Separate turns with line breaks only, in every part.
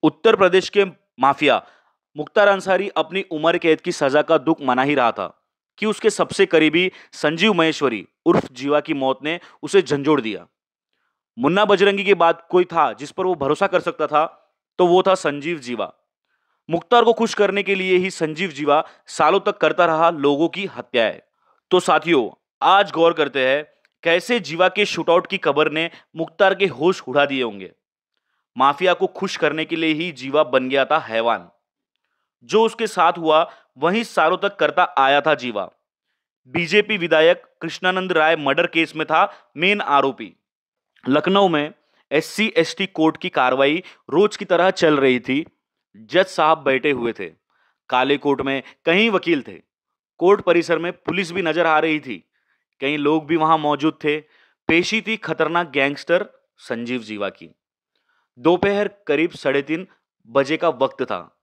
उत्तर प्रदेश के माफिया मुख्तार अंसारी अपनी उम्र कैद की सजा का दुख मना ही रहा था कि उसके सबसे करीबी संजीव महेश्वरी उर्फ जीवा की मौत ने उसे झंझोड़ दिया। मुन्ना बजरंगी के बाद कोई था जिस पर वो भरोसा कर सकता था, तो वो था संजीव जीवा। मुख्तार को खुश करने के लिए ही संजीव जीवा सालों तक करता रहा लोगों की हत्याएं। तो साथियों, आज गौर करते हैं कैसे जीवा के शूटआउट की खबर ने मुख्तार के होश उड़ा दिए होंगे। माफिया को खुश करने के लिए ही जीवा बन गया था हैवान। जो उसके साथ हुआ वही सालों तक करता आया था जीवा। बीजेपी विधायक कृष्णानंद राय मर्डर केस में था मेन आरोपी। लखनऊ में एससी एसटी कोर्ट की कार्रवाई रोज की तरह चल रही थी। जज साहब बैठे हुए थे। काले कोट में कई वकील थे। कोर्ट परिसर में पुलिस भी नजर आ रही थी। कई लोग भी वहां मौजूद थे। पेशी थी खतरनाक गैंगस्टर संजीव जीवा की। दोपहर करीब 3:30 का वक्त था।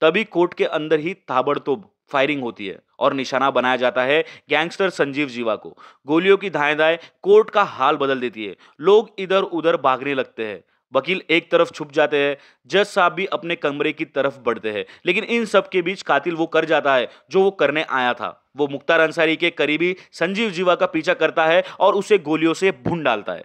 तभी कोर्ट के अंदर ही ताबड़तोड़ फायरिंग होती है और निशाना बनाया जाता है गैंगस्टर संजीव जीवा को। गोलियों की धाएं धाएं कोर्ट का हाल बदल देती है। लोग इधर उधर भागने लगते हैं। वकील एक तरफ छुप जाते हैं। जज साहब भी अपने कमरे की तरफ बढ़ते हैं। लेकिन इन सब के बीच कातिल वो कर जाता है जो वो करने आया था। वो मुख्तार अंसारी के करीबी संजीव जीवा का पीछा करता है और उसे गोलियों से भून डालता है।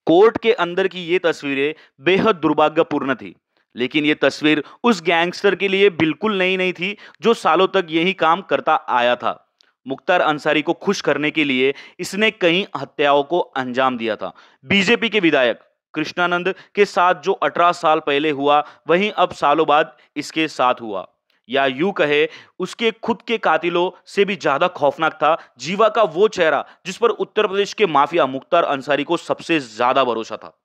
कोर्ट के अंदर की ये तस्वीरें बेहद दुर्भाग्यपूर्ण थी, लेकिन ये तस्वीर उस गैंगस्टर के लिए बिल्कुल नई नहीं थी जो सालों तक यही काम करता आया था। मुख्तार अंसारी को खुश करने के लिए इसने कई हत्याओं को अंजाम दिया था। बीजेपी के विधायक कृष्णानंद के साथ जो 18 साल पहले हुआ, वहीं अब सालों बाद इसके साथ हुआ। या यूं कहे, उसके खुद के कातिलों से भी ज्यादा खौफनाक था जीवा का वो चेहरा जिस पर उत्तर प्रदेश के माफिया मुख्तार अंसारी को सबसे ज्यादा भरोसा था।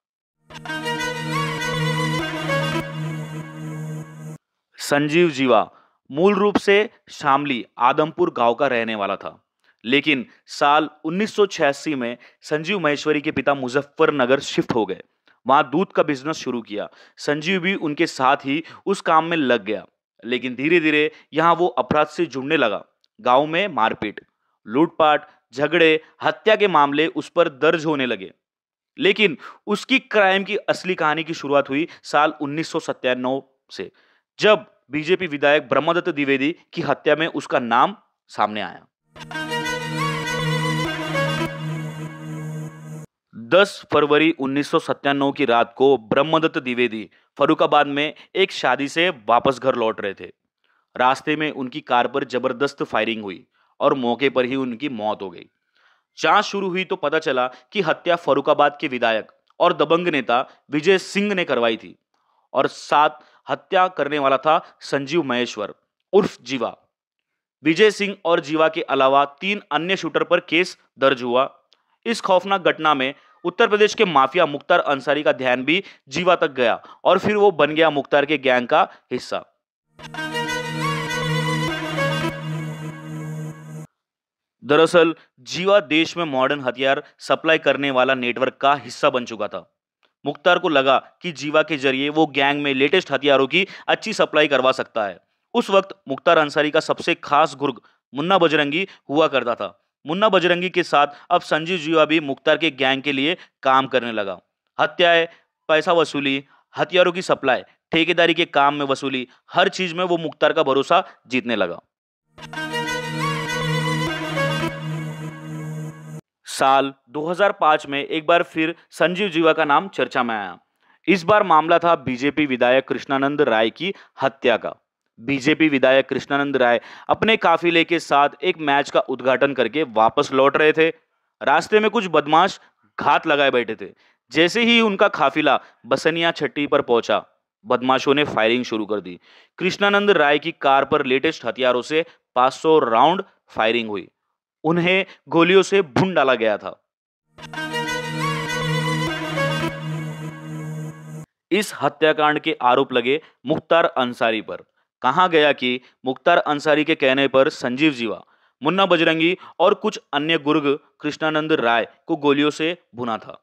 संजीव जीवा मूल रूप से शामली आदमपुर गांव का रहने वाला था, लेकिन साल 1986 में संजीव महेश्वरी के पिता मुजफ्फरनगर शिफ्ट हो गए। वहां दूध का बिजनेस शुरू किया। संजीव भी उनके साथ ही उस काम में लग गया। लेकिन धीरे धीरे यहां वो अपराध से जुड़ने लगा। गांव में मारपीट, लूटपाट, झगड़े, हत्या के मामले उस पर दर्ज होने लगे। लेकिन उसकी क्राइम की असली कहानी की शुरुआत हुई साल 1997 से, जब बीजेपी विधायक ब्रह्मदत्त द्विवेदी की हत्या में उसका नाम सामने आया। 10 फरवरी 1997 की रात को ब्रह्मदत्त द्विवेदी फर्रुखाबाद में एक शादी से वापस घर लौट रहे थे। रास्ते में उनकी कार पर जबरदस्त फायरिंग हुई और मौके पर ही उनकी मौत हो गई। जांच शुरू हुई तो पता चला कि हत्या फर्रुखाबाद के विधायक और दबंग नेता विजय सिंह ने करवाई थी और साथ हत्या करने वाला था संजीव महेश्वर उर्फ जीवा। विजय सिंह और जीवा के अलावा 3 अन्य शूटर पर केस दर्ज हुआ। इस खौफनाक घटना में उत्तर प्रदेश के माफिया मुख्तार अंसारी का ध्यान भी जीवा तक गया और फिर वो बन गया मुख्तार के गैंग का हिस्सा। दरअसल जीवा देश में मॉडर्न हथियार सप्लाई करने वाला नेटवर्क का हिस्सा बन चुका था। मुख्तार को लगा कि जीवा के जरिए वो गैंग में लेटेस्ट हथियारों की अच्छी सप्लाई करवा सकता है। उस वक्त मुख्तार अंसारी का सबसे खास गुर्ग मुन्ना बजरंगी हुआ करता था। मुन्ना बजरंगी के साथ अब संजीव जीवा भी मुख्तार के गैंग के लिए काम करने लगा। हत्याएं, पैसा वसूली, हथियारों की सप्लाई, ठेकेदारी के काम में वसूली, हर चीज में वो मुख्तार का भरोसा जीतने लगा। साल 2005 में एक बार फिर संजीव जीवा का नाम चर्चा में आया। इस बार मामला था बीजेपी विधायक कृष्णानंद राय की हत्या का। बीजेपी विधायक कृष्णानंद राय अपने काफिले के साथ एक मैच का उद्घाटन करके वापस लौट रहे थे। रास्ते में कुछ बदमाश घात लगाए बैठे थे। जैसे ही उनका काफिला बसनिया छट्टी पर पहुंचा, बदमाशों ने फायरिंग शुरू कर दी। कृष्णानंद राय की कार पर लेटेस्ट हथियारों से 500 राउंड फायरिंग हुई। उन्हें गोलियों से भून डाला गया था। इस हत्याकांड के आरोप लगे मुख्तार अंसारी पर। कहा गया कि मुख्तार अंसारी के कहने पर संजीव जीवा, मुन्ना बजरंगी और कुछ अन्य गुर्ग कृष्णानंद राय को गोलियों से भुना था।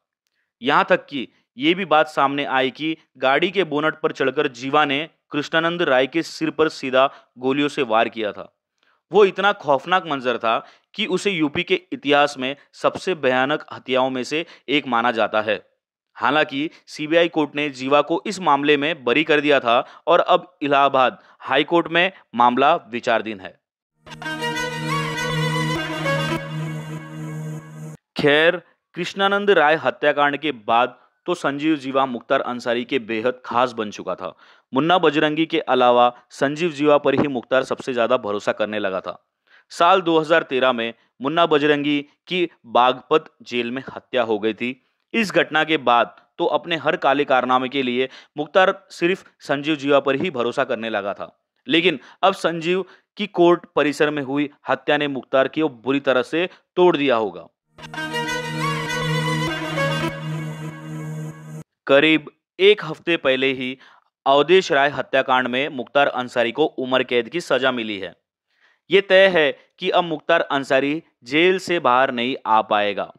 यहां तक कि यह भी बात सामने आई कि गाड़ी के बोनट पर चढ़कर जीवा ने कृष्णानंद राय के सिर पर सीधा गोलियों से वार किया था। वो इतना खौफनाक मंजर था कि उसे यूपी के इतिहास में सबसे भयानक हत्याओं में से एक माना जाता है। हालांकि सीबीआई कोर्ट ने जीवा को इस मामले में बरी कर दिया था और अब इलाहाबाद हाई कोर्ट में मामला विचाराधीन है। खैर, कृष्णानंद राय हत्याकांड के बाद तो संजीव जीवा मुख्तार अंसारी के बेहद खास बन चुका था। मुन्ना बजरंगी के अलावा संजीव जीवा पर ही मुख्तार सबसे ज्यादा भरोसा करने लगा था। साल 2013 में मुन्ना बजरंगी की बागपत जेल में हत्या हो गई थी। इस घटना के बाद तो अपने हर काले कारनामे के लिए मुख्तार सिर्फ संजीव जीवा पर ही भरोसा करने लगा था। लेकिन अब संजीव की कोर्ट परिसर में हुई हत्या ने मुख्तार की बुरी तरह से तोड़ दिया होगा। करीब एक हफ्ते पहले ही अवधेश राय हत्याकांड में मुख्तार अंसारी को उम्र कैद की सजा मिली है। ये तय है कि अब मुख्तार अंसारी जेल से बाहर नहीं आ पाएगा।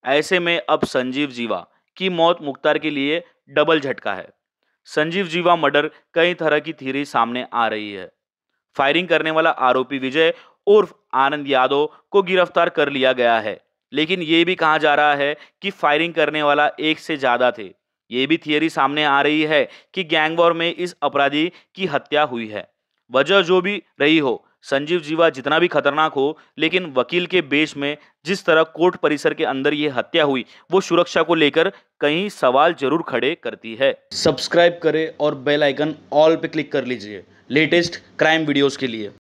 ऐसे में अब संजीव जीवा की मौत मुख्तार के लिए डबल झटका है। संजीव जीवा मर्डर कई तरह की थ्योरी सामने आ रही है। फायरिंग करने वाला आरोपी विजय उर्फ आनंद यादव को गिरफ्तार कर लिया गया है, लेकिन ये भी कहा जा रहा है कि फायरिंग करने वाला एक से ज्यादा थे। ये भी थियरी सामने आ रही है कि गैंग वॉर में इस अपराधी की हत्या हुई है। वजह जो भी रही हो, संजीव जीवा जितना भी खतरनाक हो, लेकिन वकील के बेश में जिस तरह कोर्ट परिसर के अंदर ये हत्या हुई, वो सुरक्षा को लेकर कई सवाल जरूर खड़े करती है। सब्सक्राइब करें और बेल आइकन ऑल पे क्लिक कर लीजिए लेटेस्ट क्राइम वीडियोस के लिए।